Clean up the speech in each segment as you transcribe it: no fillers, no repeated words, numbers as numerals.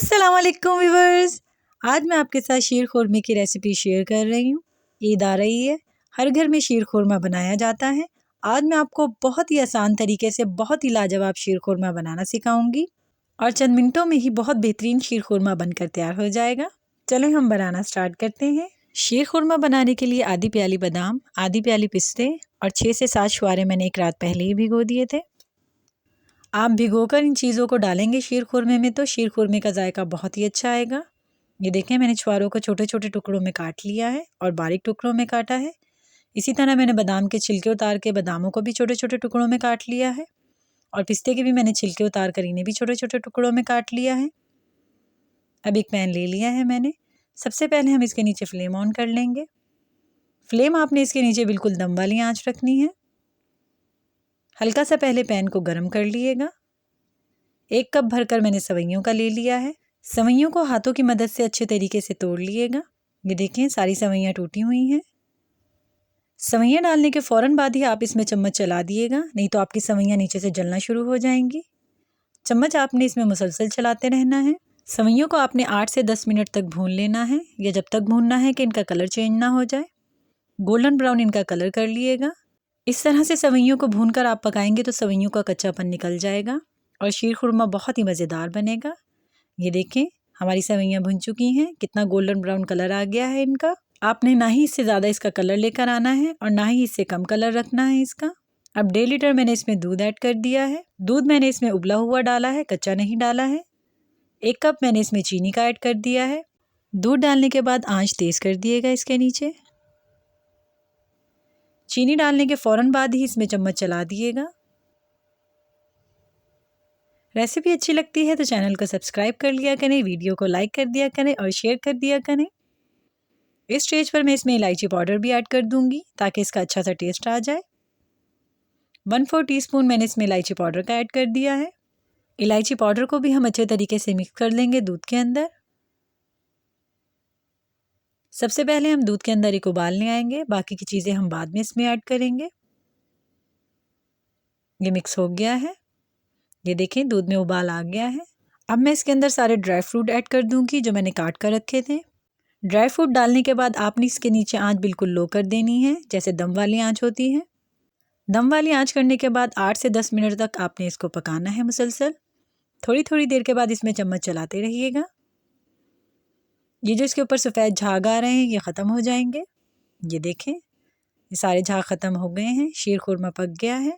अस्सलाम वालेकुम व्यूवर्स। आज मैं आपके साथ शीर खुरमे की रेसिपी शेयर कर रही हूँ। ईद आ रही है, हर घर में शीर खुरमा बनाया जाता है। आज मैं आपको बहुत ही आसान तरीके से बहुत ही लाजवाब शीर खुरमा बनाना सिखाऊंगी और चंद मिनटों में ही बहुत बेहतरीन शीर खुरमा बनकर तैयार हो जाएगा। चलें हम बनाना स्टार्ट करते हैं। शीर खुरमा बनाने के लिए आधी प्याली बादाम, आधी प्याली पिस्ते और 6 से 7 छुहारे मैंने एक रात पहले ही भिगो दिए थे। आप भिगोकर इन चीज़ों को डालेंगे शीर खुरमे में तो शीर खुरमे का जायका बहुत ही अच्छा आएगा। ये देखें, मैंने छुहारों को छोटे छोटे टुकड़ों में काट लिया है और बारीक टुकड़ों में काटा है। इसी तरह मैंने बादाम के छिलके उतार के बादामों को भी छोटे छोटे टुकड़ों में काट लिया है और पिस्ते के भी मैंने छिलके उतार कर इन्हें भी छोटे छोटे टुकड़ों में काट लिया है। अब एक पैन ले लिया है मैंने। सबसे पहले हम इसके नीचे फ्लेम ऑन कर लेंगे। फ्लेम आपने इसके नीचे बिल्कुल दम वाली आँच रखनी है। हल्का सा पहले पैन को गर्म कर लिएगा। 1 कप भरकर मैंने सवैयों का ले लिया है। सवैयों को हाथों की मदद से अच्छे तरीके से तोड़ लिएगा। ये देखें, सारी सवैयाँ टूटी हुई हैं। सवैयाँ डालने के फ़ौरन बाद ही आप इसमें चम्मच चला दिएगा, नहीं तो आपकी सवैयाँ नीचे से जलना शुरू हो जाएंगी। चम्मच आपने इसमें मुसलसल चलाते रहना है। सवैयों को आपने 8 से 10 मिनट तक भून लेना है, या जब तक भूनना है कि इनका कलर चेंज ना हो जाए। गोल्डन ब्राउन इनका कलर कर लिएगा। इस तरह से सवैयों को भूनकर आप पकाएंगे तो सवैयों का कच्चापन निकल जाएगा और शीर खुरमा बहुत ही मज़ेदार बनेगा। ये देखें, हमारी सवैयाँ भुन चुकी हैं। कितना गोल्डन ब्राउन कलर आ गया है इनका। आपने ना ही इससे ज़्यादा इसका कलर लेकर आना है और ना ही इससे कम कलर रखना है इसका। अब 1.5 लीटर मैंने इसमें दूध ऐड कर दिया है। दूध मैंने इसमें उबला हुआ डाला है, कच्चा नहीं डाला है। 1 कप मैंने इसमें चीनी का ऐड कर दिया है। दूध डालने के बाद आँच तेज़ कर दिएगा इसके नीचे। चीनी डालने के फ़ौरन बाद ही इसमें चम्मच चला दिएगा। रेसिपी अच्छी लगती है तो चैनल को सब्सक्राइब कर लिया करें, वीडियो को लाइक कर दिया करें और शेयर कर दिया करें। इस स्टेज पर मैं इसमें इलायची पाउडर भी ऐड कर दूंगी ताकि इसका अच्छा सा टेस्ट आ जाए। 1/4 टीस्पून मैंने इसमें इलायची पाउडर का ऐड कर दिया है। इलायची पाउडर को भी हम अच्छे तरीके से मिक्स कर लेंगे दूध के अंदर। सबसे पहले हम दूध के अंदर एक उबाल ले आएंगे, बाकी की चीज़ें हम बाद में इसमें ऐड करेंगे। ये मिक्स हो गया है। ये देखें, दूध में उबाल आ गया है। अब मैं इसके अंदर सारे ड्राई फ्रूट ऐड कर दूंगी जो मैंने काट कर रखे थे। ड्राई फ्रूट डालने के बाद आपने इसके नीचे आंच बिल्कुल लो कर देनी है, जैसे दम वाली आंच होती है। दम वाली आंच करने के बाद 8 से 10 मिनट तक आपने इसको पकाना है मुसलसल। थोड़ी थोड़ी देर के बाद इसमें चम्मच चलाते रहिएगा। ये जो इसके ऊपर सफ़ेद झाग आ रहे हैं ये ख़त्म हो जाएंगे। ये देखें, ये सारे झाग ख़त्म हो गए हैं। शीर खुरमा पक गया है।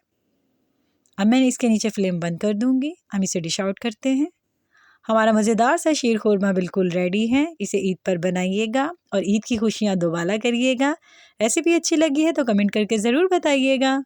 अब मैं इसके नीचे फ्लेम बंद कर दूंगी। हम इसे डिश आउट करते हैं। हमारा मज़ेदार सा शीर खुरमा बिल्कुल रेडी है। इसे ईद पर बनाइएगा और ईद की खुशियाँ दोबाला करिएगा। रेसिपी अच्छी लगी है तो कमेंट करके ज़रूर बताइएगा।